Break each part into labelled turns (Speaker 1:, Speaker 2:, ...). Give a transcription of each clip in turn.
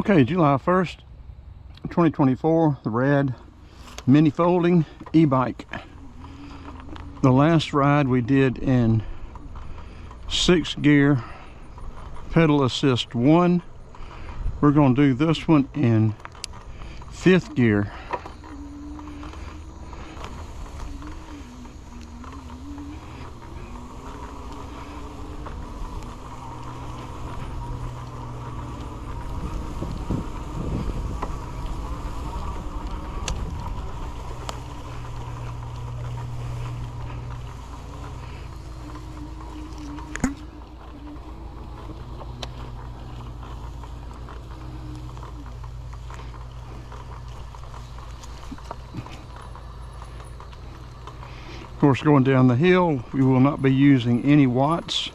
Speaker 1: Okay, July 1st, 2024, the Rad Mini Folding e-bike. The last ride we did in 6th gear, pedal assist 1. We're going to do this one in 5th gear. Of course, going down the hill, we will not be using any watts.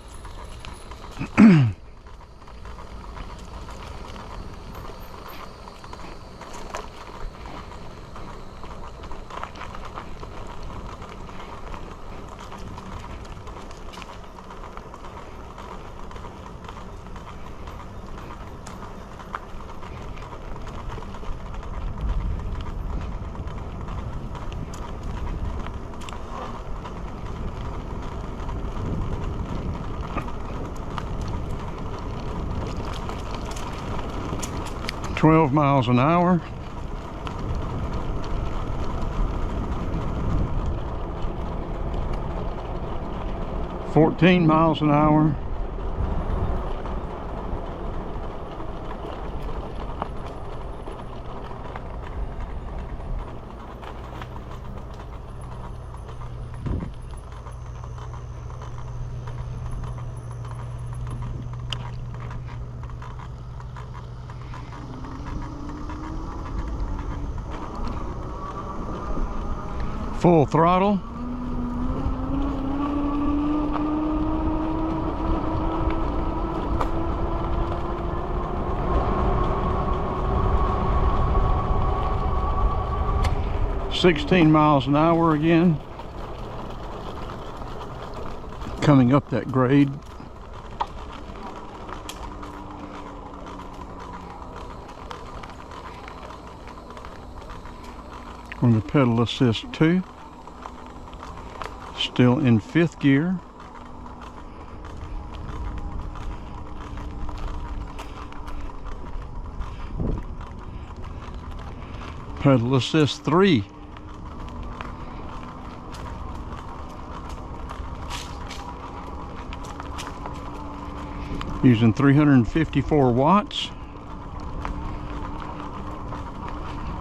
Speaker 1: $12 miles an hour. $14 miles an hour. Full throttle. $16 miles an hour again. Coming up that grade. On the pedal assist 2, still in 5th gear. Pedal assist 3. Using 354 watts.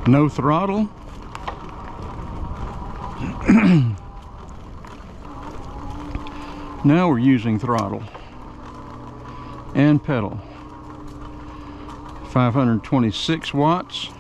Speaker 1: No throttle. Now we're using throttle and pedal. 526 watts.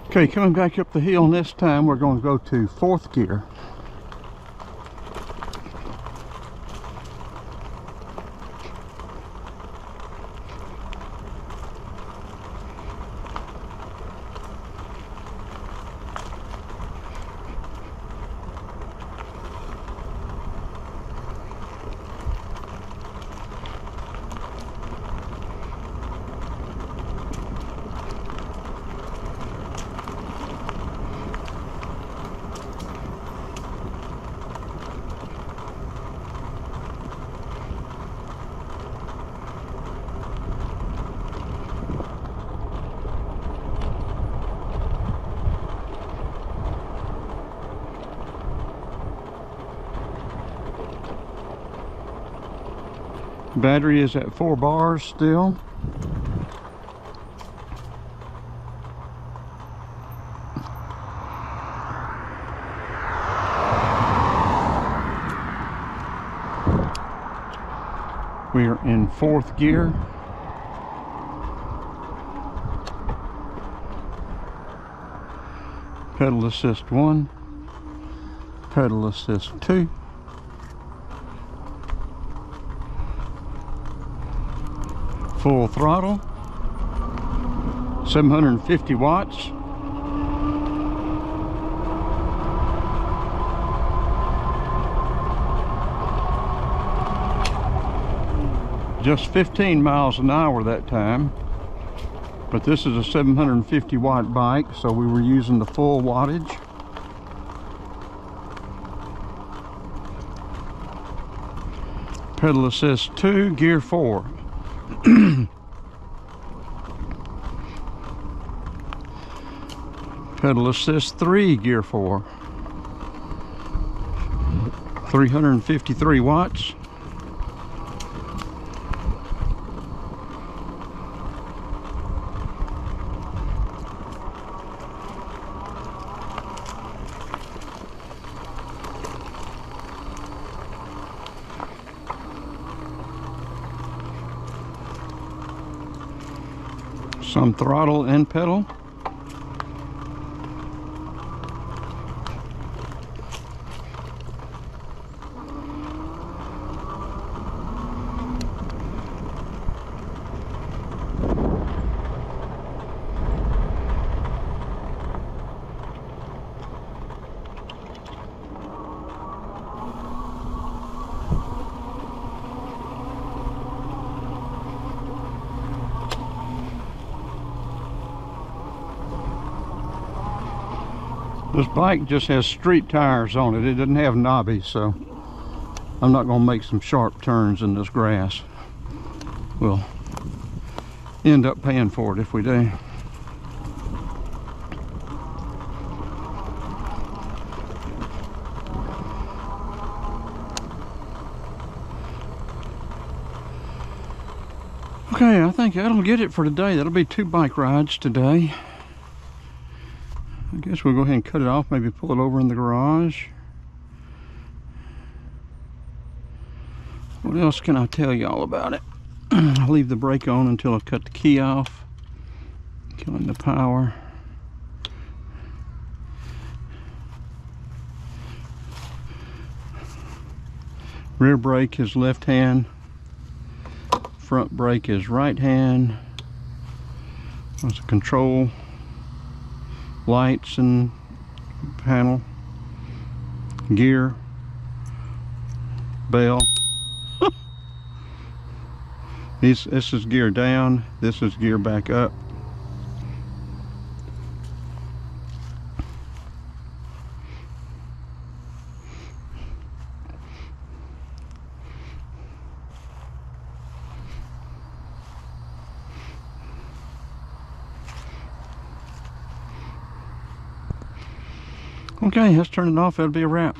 Speaker 1: Okay, coming back up the hill, and this time we're going to go to 4th gear. Battery is at 4 bars still. We are in 4th gear. Pedal assist 1, pedal assist 2, full throttle, 750 watts. Just 15 miles an hour that time. But this is a 750 watt bike, so we were using the full wattage. Pedal assist 2, gear 4. Pedal assist 3, gear 4. 353 watts. Some throttle and pedal. This bike just has street tires on it. It doesn't have knobbies, so I'm not going to make some sharp turns in this grass. We'll end up paying for it if we do. Okay, I think that'll get it for today. That'll be 2 bike rides today. I guess we'll go ahead and cut it off, maybe pull it over in the garage. What else can I tell y'all about it? I'll leave the brake on until I cut the key off. Killing the power. Rear brake is left hand. Front brake is right hand. There's a control. Lights and panel, gear, bell. This is gear down, this is gear back up. Okay, let's turn it off. That'll be a wrap.